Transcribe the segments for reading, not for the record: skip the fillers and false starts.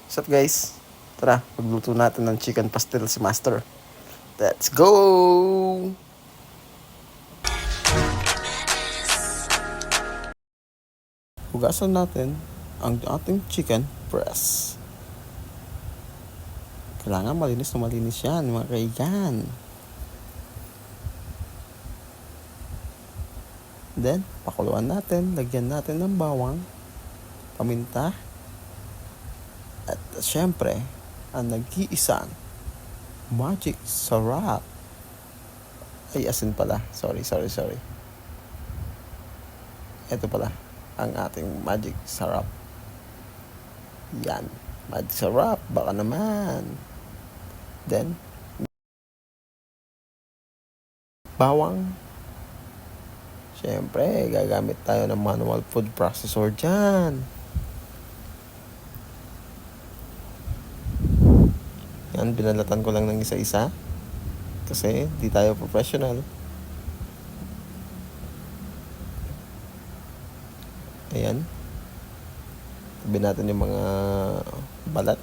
What's up guys? Tara, magluto natin ng chicken pastel si Master. Let's go! Hugasan natin ang ating chicken breast. Kailangan malinis na malinis yan mga kaigan. Then, pakuluan natin. Lagyan natin ng bawang, paminta, at syempre, ang nag-iisang magic sarap. Ay, asin pala. Sorry. Ito pala, ang ating magic sarap. Yan. Magic sarap. Baka naman. Then, bawang. Syempre, gagamit tayo ng manual food processor dyan. Yan, binalatan ko lang ng isa-isa. Kasi, di tayo professional. Ayan. Tabi natin yung mga balat.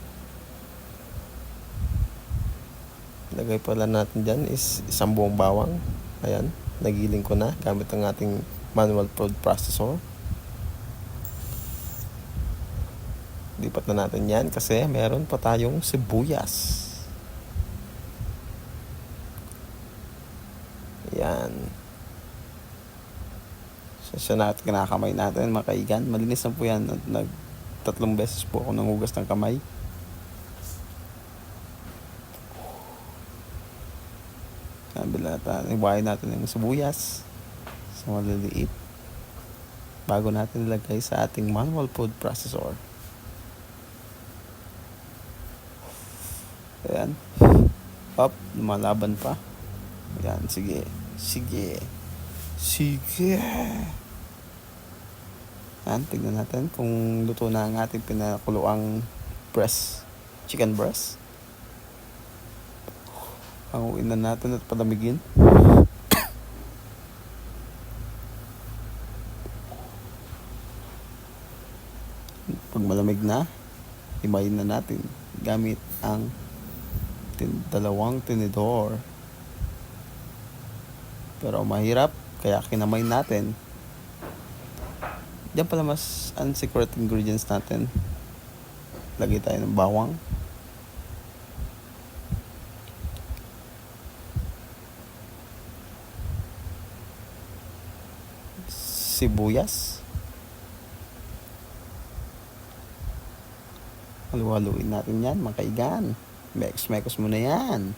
Lagay pala natin dyan is isang buong bawang. Ayan, nagiling ko na gamit ang ating manual food processor. Lipat na natin yan kasi meron pa tayong sibuyas. Ayan. Siya natin kinakamay natin mga kaigan. Malinis na po yan. Tatlong beses po ako nangugas ng kamay. Iwain natin yung sibuyas sa maliliit bago natin ilagay sa ating manual food processor. Ayan. Up, lumalaban pa. Ayan, sige. Ayan, tignan natin kung luto na ang ating pinakuluang chicken breast. Hanguin na natin at palamigin. Pag malamig na, himayin na natin gamit ang dalawang tinidor. Pero mahirap, kaya kinamay natin. Diyan pala mas secret ingredients natin. Lagay tayo ng bawang. Sibuyas. Halu-haluin natin yan mga kaigan. Mekos muna yan.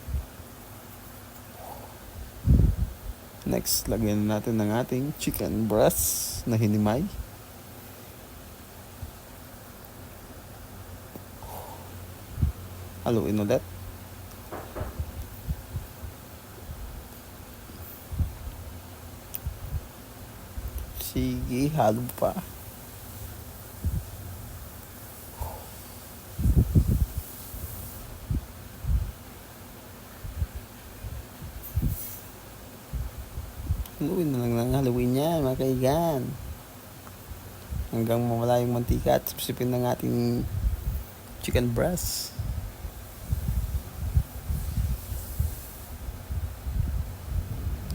Next, lagyan natin ng ating chicken breast na hinimay. Haluin ulit. Sige, halo pa. Haluin na lang ng haluin yan mga kaigan. Hanggang mawala yung mantika at sipsipin ng ating chicken breast.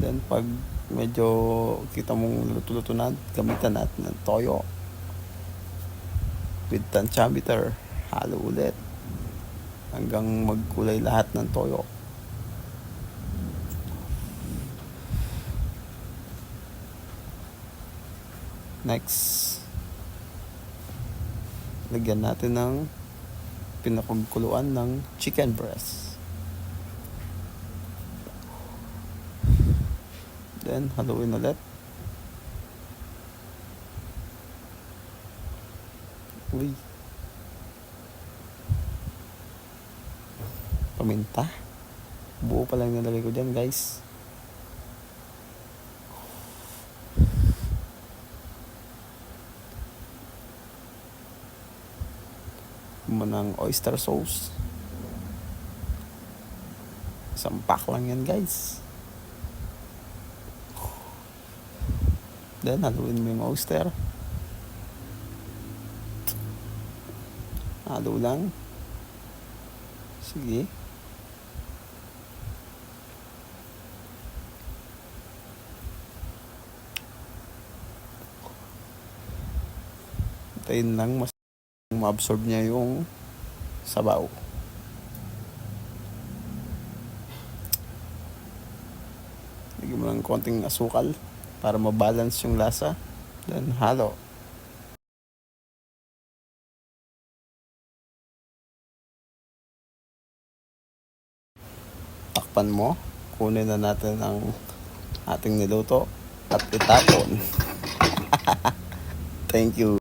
Then pag medyo kita mong luto-luto na, gamitan natin ng toyo with tantiameter. Halo ulit hanggang magkulay lahat ng toyo. Next, lagyan natin ng pinakagkuluan ng chicken breast. Then, haluin ulit. Uy. Paminta. Buo pa lang nilagay ko dyan, guys. Ng oyster sauce. Isang pack lang yan, guys. Then, haluin mo yung oyster. Halo lang. Sige. Tayin lang, mas ma-absorb niya yung sabaw. Lagyan mo ng konting asukal para mabalance yung lasa. Then halo. Takpan mo. Kunin na natin ang ating niluto at itapon. Thank you.